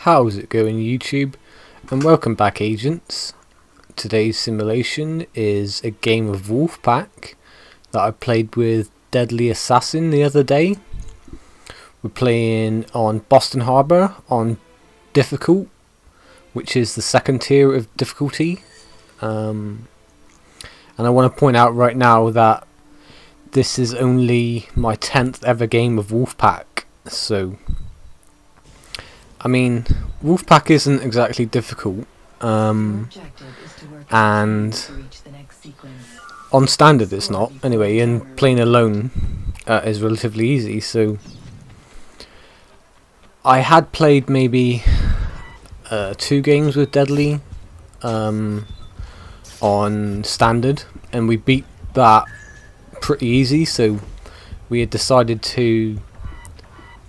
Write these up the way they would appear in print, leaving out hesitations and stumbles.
How's it going, YouTube? And welcome back, agents. Today's simulation is a game of Wolfpack that I played with Deadly Assassin the other day. We're playing on Boston Harbor on difficult, which is the second tier of difficulty. And I want to point out right now that this is only my 10th ever game of Wolfpack, so I mean, Wolfpack isn't exactly difficult, and on standard it's not, anyway, and playing alone is relatively easy. So I had played maybe 2 games with Deadly on standard, and we beat that pretty easy, so we had decided to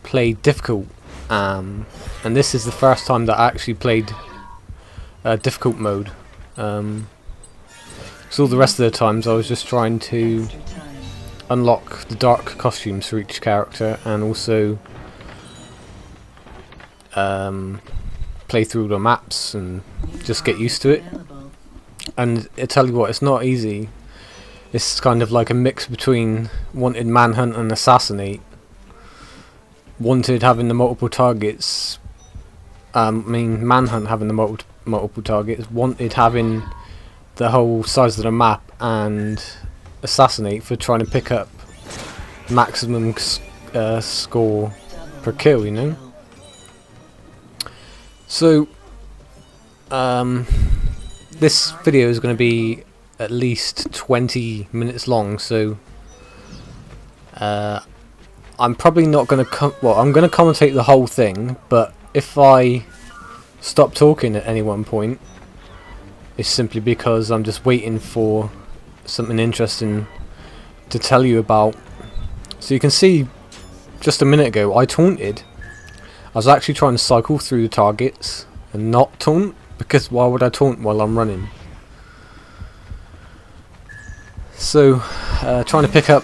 play difficult. And this is the first time that I actually played difficult mode. So all the rest of the times I was just trying to unlock the dark costumes for each character, and also play through the maps and just get used to it. And I tell you what, it's not easy. It's kind of like a mix between Wanted, Manhunt and Assassinate. Wanted having the multiple targets, Manhunt having the multiple targets, Wanted having the whole size of the map, and Assassinate for trying to pick up maximum score per kill, you know. So this video is going to be at least 20 minutes long, so I'm probably not going to I'm going to commentate the whole thing, but if I stop talking at any one point, it's simply because I'm just waiting for something interesting to tell you about. So you can see, just a minute ago I taunted. I was actually trying to cycle through the targets and not taunt, because why would I taunt while I'm running? So trying to pick up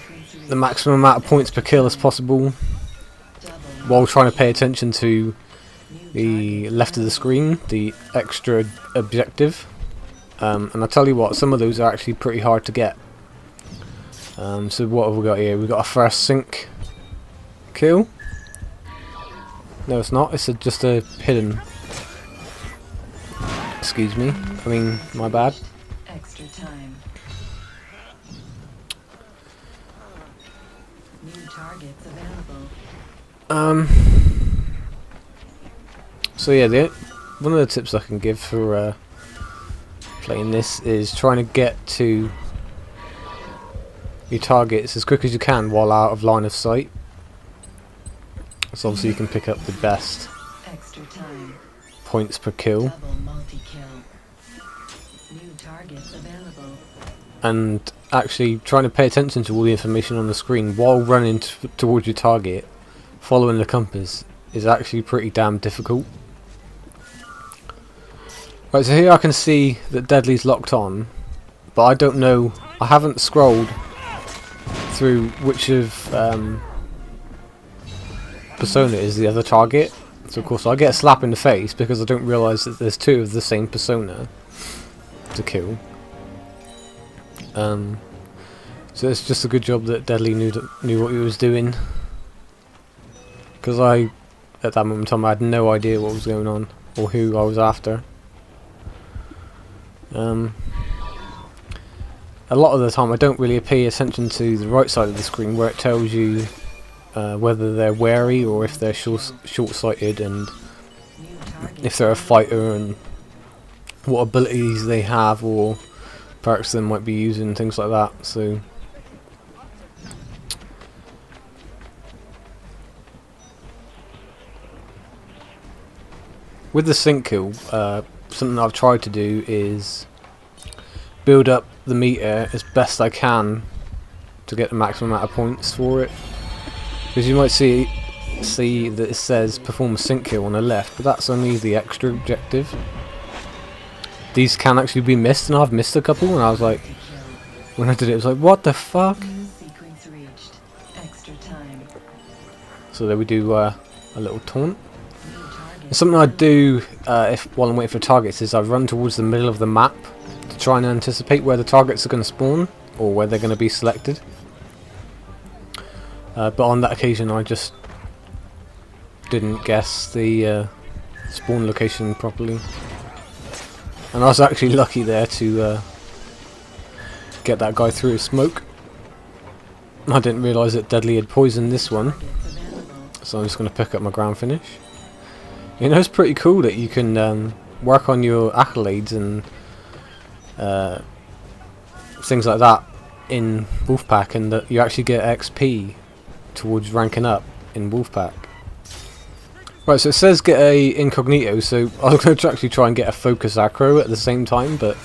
the maximum amount of points per kill as possible, while trying to pay attention to the left of the screen, the extra objective. And I tell you what, some of those are actually pretty hard to get. So what have we got here? We've got our first sync kill. No, it's not. It's just a hidden. Excuse me. I mean, my bad. Extra time. New targets available. So yeah, one of the tips I can give for playing this is trying to get to your targets as quick as you can while out of line of sight. So obviously you can pick up the best Extra time. points per kill. Double multi-kill. New targets available. And actually trying to pay attention to all the information on the screen while running towards your target, following the compass, is actually pretty damn difficult. Right, so here I can see that Deadly's locked on, but I don't know, I haven't scrolled through which of persona is the other target. So of course I get a slap in the face because I don't realise that there's 2 of the same persona to kill. So it's just a good job that Deadly knew what he was doing, because at that moment in time I had no idea what was going on or who I was after. A lot of the time I don't really pay attention to the right side of the screen, where it tells you whether they're wary or if they're short-sighted, and if they're a fighter, and what abilities they have or perks they might be using, things like that. So with the sync kill, something I've tried to do is build up the meter as best I can to get the maximum amount of points for it. Because you might see that it says perform a sync kill on the left, but that's only the extra objective. These can actually be missed, and I've missed a couple, and I was like, when I did it, it was like, what the fuck? Sequence reached. Extra time. So there we do a little taunt. New target Something I do while I'm waiting for targets is I run towards the middle of the map to try and anticipate where the targets are going to spawn or where they're going to be selected. But on that occasion I just didn't guess the spawn location properly, and I was actually lucky there to get that guy through his smoke. I didn't realise that Deadly had poisoned this one, so I'm just going to pick up my ground finish. You know, it's pretty cool that you can work on your accolades and things like that in Wolfpack, and that you actually get XP towards ranking up in Wolfpack. Right, so it says get a incognito, so I was going to actually try and get a focus acro at the same time, but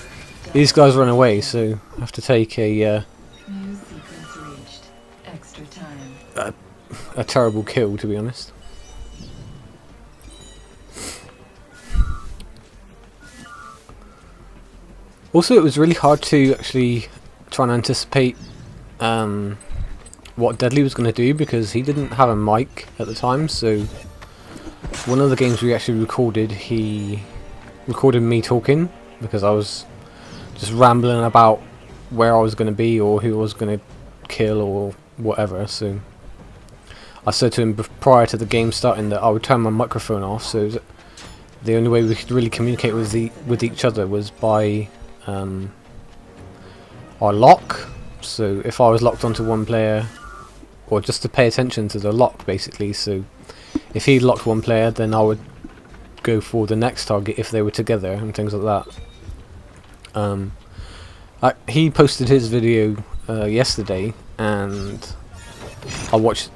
these guys run away, so I have to take a New sequence reached. Extra time. a terrible kill, to be honest. Also, it was really hard to actually try and anticipate what Deadly was going to do, because he didn't have a mic at the time. So one of the games we actually recorded, he recorded me talking because I was just rambling about where I was going to be or who I was going to kill or whatever. So I said to him prior to the game starting that I would turn my microphone off, so the only way we could really communicate with each other was by our lock. So if I was locked onto one player, or just to pay attention to the lock basically, so if he locked one player then I would go for the next target if they were together and things like that. He posted his video yesterday, and I watched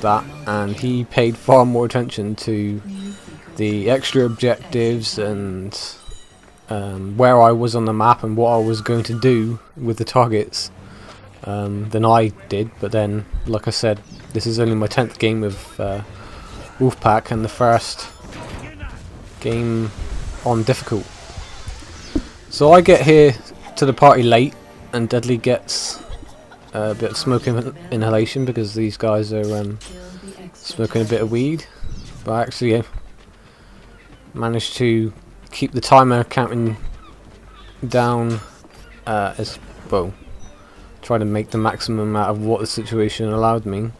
that, and he paid far more attention to the extra objectives and where I was on the map and what I was going to do with the targets than I did. But then, like I said, this is only my 10th game with Wolfpack, and the first game on difficult. So I get here to the party late, and Deadly gets a bit of smoke inhalation because these guys are smoking a bit of weed. But I actually managed to keep the timer counting down as well, try to make the maximum out of what the situation allowed me.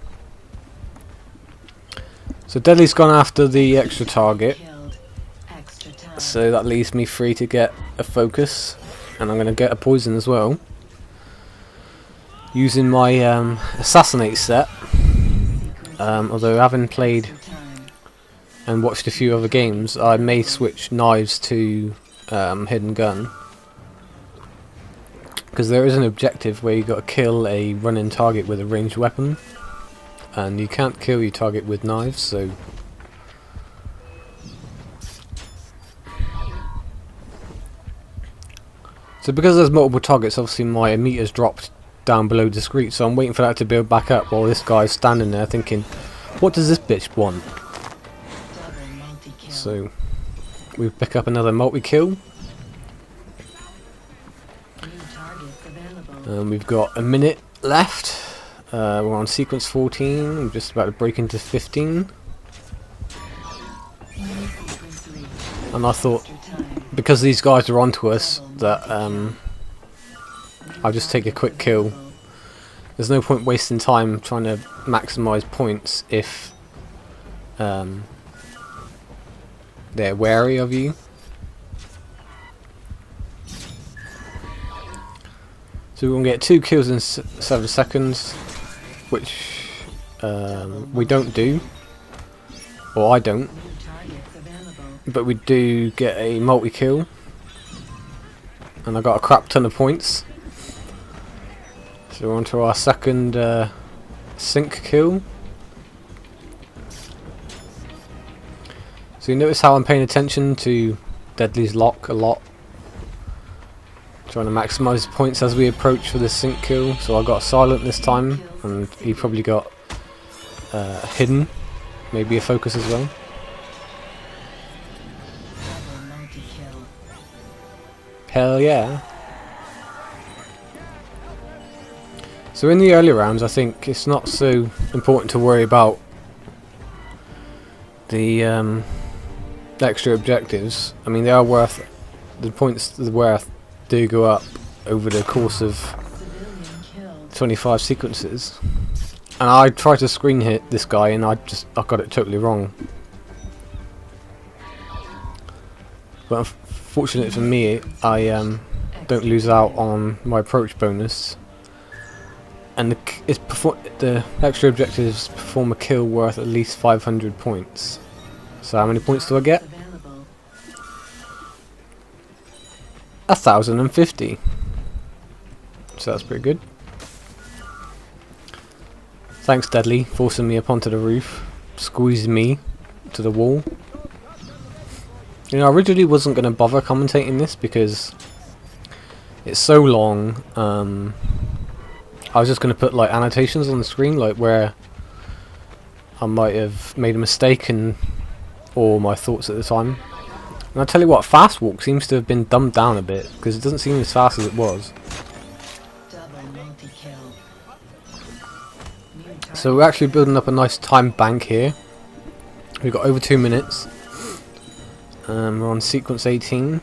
So Deadly's gone after the extra target, so that leaves me free to get a focus, and I'm going to get a poison as well using my assassinate set. Although having played and watched a few other games, I may switch knives to hidden gun, because there is an objective where you got to kill a running target with a ranged weapon, and you can't kill your target with knives. So because there's multiple targets, obviously my meter's dropped down below discreet, so I'm waiting for that to build back up while this guy's standing there thinking, what does this bitch want? So we pick up another multi-kill, and we've got a minute left. We're on sequence 14, we're just about to break into 15, and I thought, because these guys are onto us, that I'll just take a quick kill. There's no point wasting time trying to maximise points if they're wary of you. So we're going to get 2 kills in 7 seconds, which we don't do, or I don't, but we do get a multi-kill, and I got a crap ton of points. So we're on to our second sync kill. So you notice how I'm paying attention to Deadly's lock a lot, trying to maximise points as we approach for this sync kill. So I got silent this time, and he probably got hidden, maybe a focus as well. Hell yeah. So in the early rounds, I think it's not so important to worry about the extra objectives, I mean, they are worth, the points worth do go up over the course of 25 sequences. And I tried to screen hit this guy and I got it totally wrong. But unfortunately for me, I don't lose out on my approach bonus. And the extra objectives perform a kill worth at least 500 points. So how many points do I get? 1,050. So that's pretty good. Thanks Deadly, forcing me up onto the roof, squeezing me to the wall. You know, I originally wasn't going to bother commentating this because it's so long. I was just going to put like annotations on the screen, like where I might have made a mistake or my thoughts at the time. And I'll tell you what, Fast Walk seems to have been dumbed down a bit because it doesn't seem as fast as it was. So we're actually building up a nice time bank here. We've got over 2 minutes. We're on sequence 18.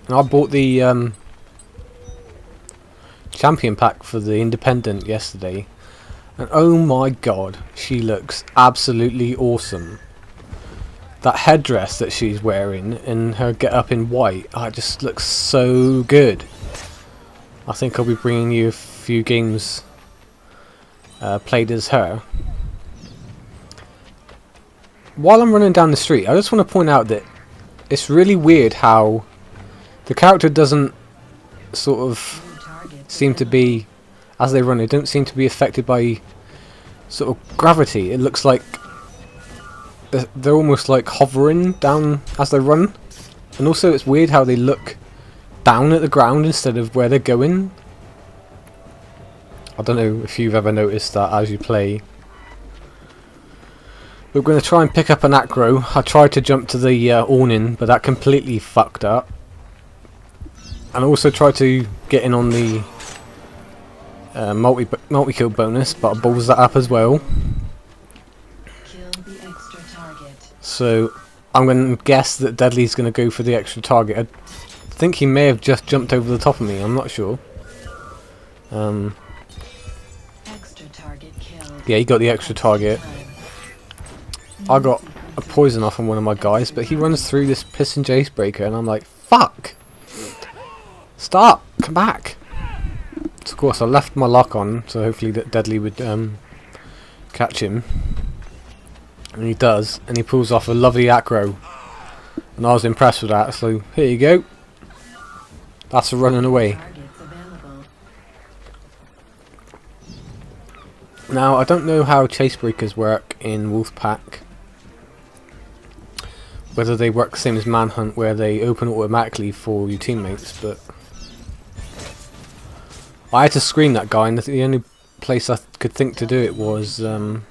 And I bought the champion pack for the Independent yesterday. And oh my god, she looks absolutely awesome. That headdress that she's wearing and her get up in white, it just looks so good. I think I'll be bringing you a few games played as her. While I'm running down the street, I just want to point out that it's really weird how the character doesn't sort of seem to be, as they run, they don't seem to be affected by sort of gravity. It looks like they're almost like hovering down as they run. And also it's weird how they look down at the ground instead of where they're going. I don't know if you've ever noticed that as you play. We're going to try and pick up an acro. I tried to jump to the awning, but that completely fucked up. And I also tried to get in on the multi-kill bonus, but I balls that up as well. Kill the extra target. So I'm going to guess that Deadly's going to go for the extra target. I think he may have just jumped over the top of me, I'm not sure. Extra target killed. Yeah, he got the extra target. I got a poison off on one of my guys, but he runs through this piston Jace breaker and I'm like, fuck! Stop! Come back! So of course I left my lock on, so hopefully that Deadly would catch him. And he does, and he pulls off a lovely acro. And I was impressed with that, so here you go. That's a running away. Now, I don't know how chase breakers work in Wolfpack. Whether they work the same as Manhunt, where they open automatically for your teammates, but I had to screen that guy, and the only place I could think to do it was through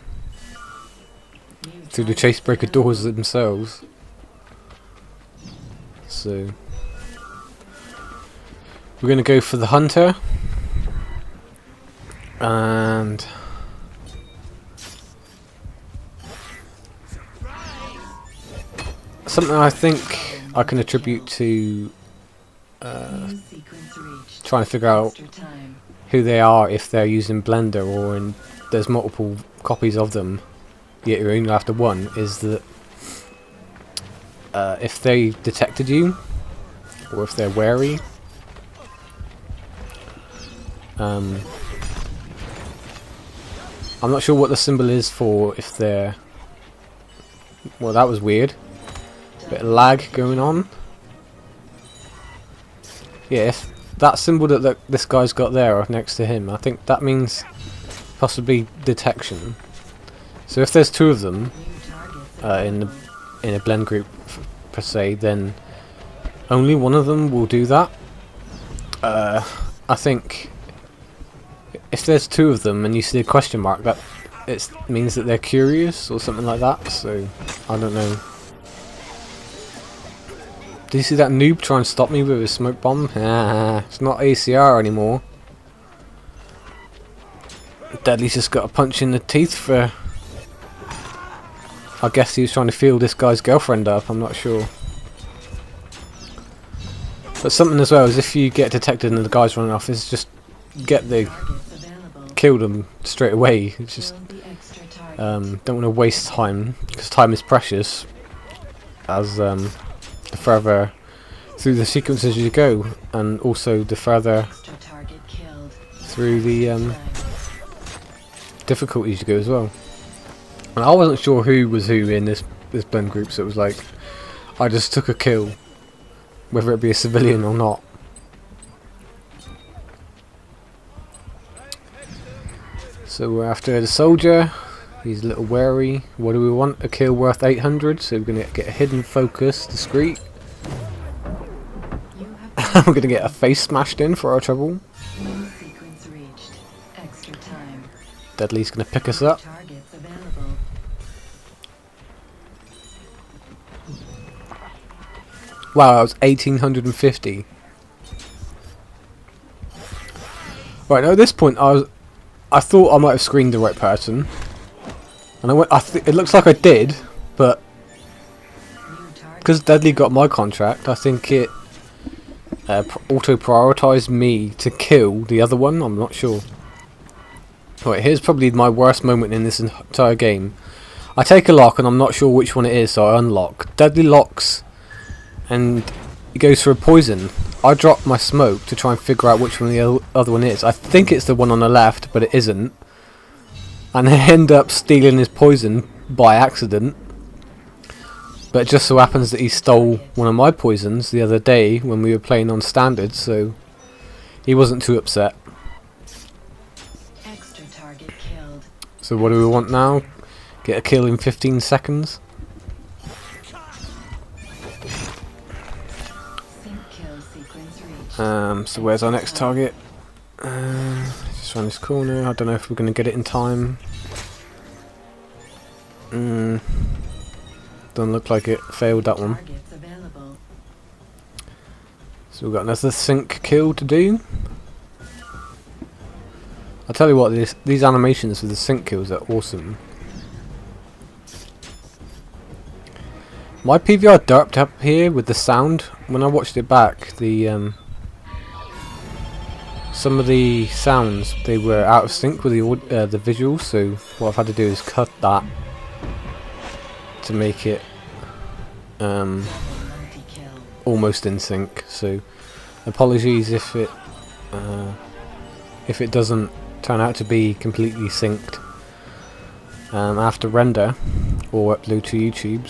the chase breaker doors themselves. So we're going to go for the hunter, and something I think I can attribute to trying to figure out who they are, if they're using Blender or there's multiple copies of them, yet you're only after one, is that if they detected you, or if they're wary, I'm not sure what the symbol is for if they're, well, that was weird. Bit of lag going on. Yeah, if that symbol that this guy's got there next to him, I think that means possibly detection. So if there's two of them in a blend group per se, then only one of them will do that. I think if there's two of them and you see a question mark, that it means that they're curious or something like that. So I don't know. Did you see that noob try and stop me with his smoke bomb? It's not ACR anymore. Deadly's just got a punch in the teeth for I guess he was trying to feel this guy's girlfriend up, I'm not sure. But something as well is if you get detected and the guy's running off, is just get the kill them straight away. It's just don't want to waste time, because time is precious. As the further through the sequences you go, and also the further through the difficulties you go as well. And I wasn't sure who was who in this blend group, so it was like I just took a kill, whether it be a civilian or not. So we're after the soldier. He's a little wary. What do we want? A kill worth 800. So we're gonna get a hidden focus, discreet. We're gonna get a face smashed in for our trouble. Deadly's gonna pick us up. Wow, that was 1850. Right, now at this point I thought I might have screened the right person. And it looks like I did, but because Deadly got my contract, I think it auto-prioritized me to kill the other one. I'm not sure. Right, here's probably my worst moment in this entire game. I take a lock and I'm not sure which one it is, so I unlock. Deadly locks and he goes for a poison. I drop my smoke to try and figure out which one the other one is. I think it's the one on the left, but it isn't. And I end up stealing his poison by accident. But it just so happens that he stole one of my poisons the other day when we were playing on standard, so he wasn't too upset. Extra target killed. So what do we want now? Get a kill in 15 seconds. So where's our next target? Just around this corner. I don't know if we're going to get it in time. Doesn't look like it. Failed that one. So we've got another sync kill to do. I'll tell you what, these animations for the sync kills are awesome. My PVR derped up here with the sound. When I watched it back, some of the sounds, they were out of sync with the visuals, so what I've had to do is cut that to make it almost in sync. So apologies if it doesn't turn out to be completely synced after render or upload to YouTube.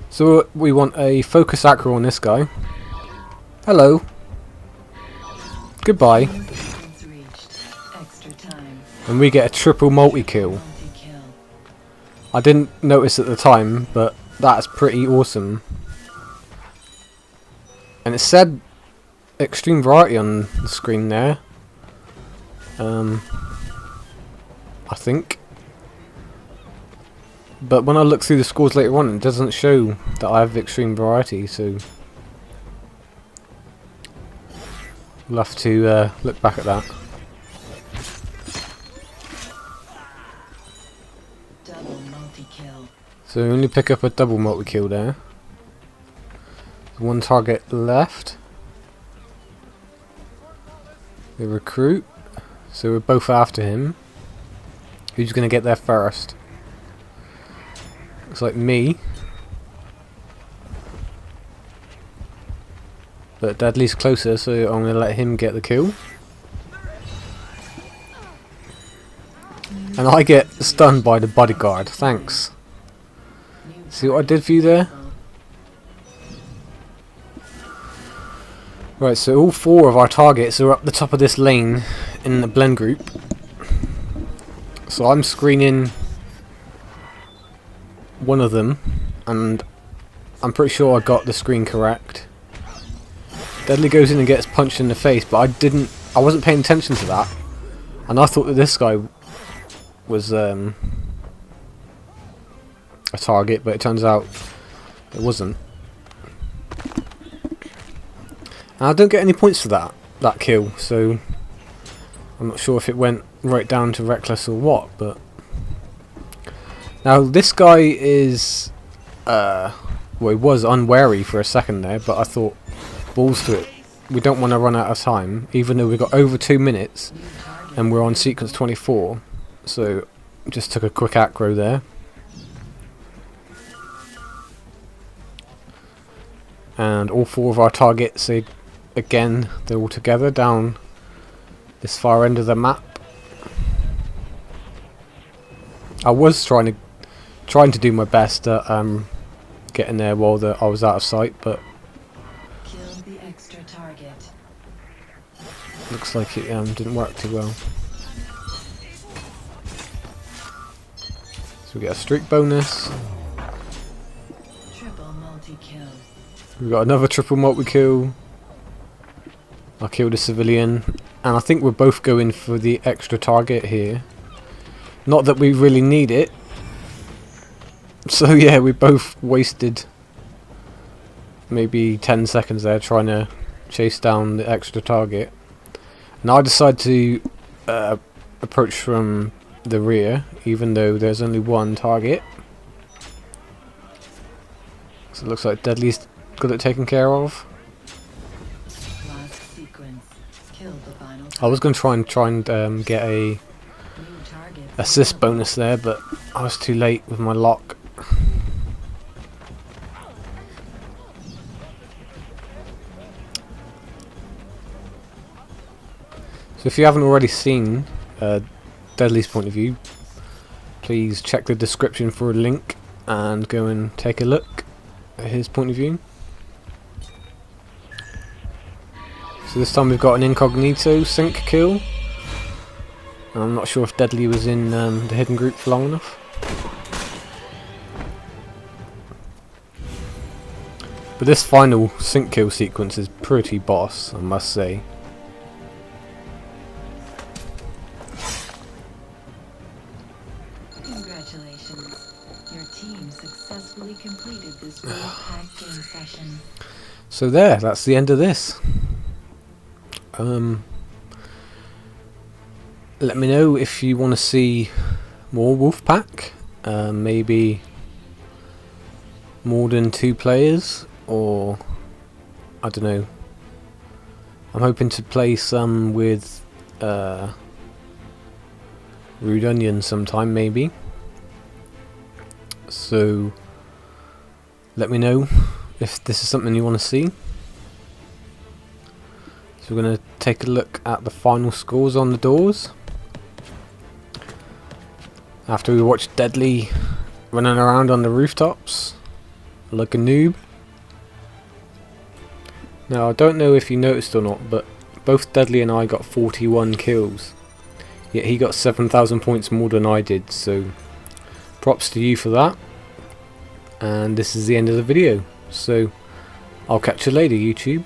So we want a focus acro on this guy. Hello. Goodbye. And we get a triple multi-kill. I didn't notice at the time, but that's pretty awesome. And it said extreme variety on the screen there. I think. But when I look through the scores later on, it doesn't show that I have extreme variety, so we'll have to look back at that. Double multi-kill. So we only pick up a double multi-kill there. One target left. The recruit. So we're both after him. Who's going to get there first? Looks like me. But Deadly's closer, so I'm going to let him get the kill. And I get stunned by the bodyguard. Thanks. See what I did for you there? Right, so all four of our targets are up the top of this lane in the blend group. So I'm screening one of them, and I'm pretty sure I got the screen correct. Deadly goes in and gets punched in the face, but I wasn't paying attention to that, and I thought that this guy was a target, but it turns out it wasn't. And I don't get any points for that kill, so I'm not sure if it went right down to reckless or what, but Now this guy is, well, he was unwary for a second there, but I thought, balls to it. We don't want to run out of time, even though we've got over 2 minutes, and we're on sequence 24. So, just took a quick acro there. And all 4 of our targets, again, they're all together down this far end of the map. I was trying to do my best at getting there while I was out of sight, but Killed the extra target. looks like it didn't work too well. So we get a streak bonus. Triple multi-kill. We got another triple multi-kill. I killed a civilian, and I think we're both going for the extra target here. Not that we really need it. So yeah, we both wasted maybe 10 seconds there trying to chase down the extra target. And I decided to approach from the rear, even though there's only one target. So it looks like Deadly's got it taken care of. Last sequence. Killed the final I was going to try and get a new target. assist bonus there, but I was too late with my lock. So if you haven't already seen Deadly's point of view, please check the description for a link and go and take a look at his point of view. So this time we've got an incognito sync kill. I'm not sure if Deadly was in the hidden group for long enough. But this final sync kill sequence is pretty boss, I must say. Congratulations. Your team successfully completed this Wolfpack game session. So there, that's the end of this. Let me know if you want to see more Wolfpack, maybe more than 2 players, or I don't know. I'm hoping to play some with Rude Onion sometime, maybe. So let me know if this is something you want to see. So we're going to take a look at the final scores on the doors. After we watched Deadly running around on the rooftops like a noob. Now I don't know if you noticed or not, but both Deadly and I got 41 kills. Yet he got 7,000 points more than I did, so props to you for that. And this is the end of the video. So I'll catch you later, YouTube.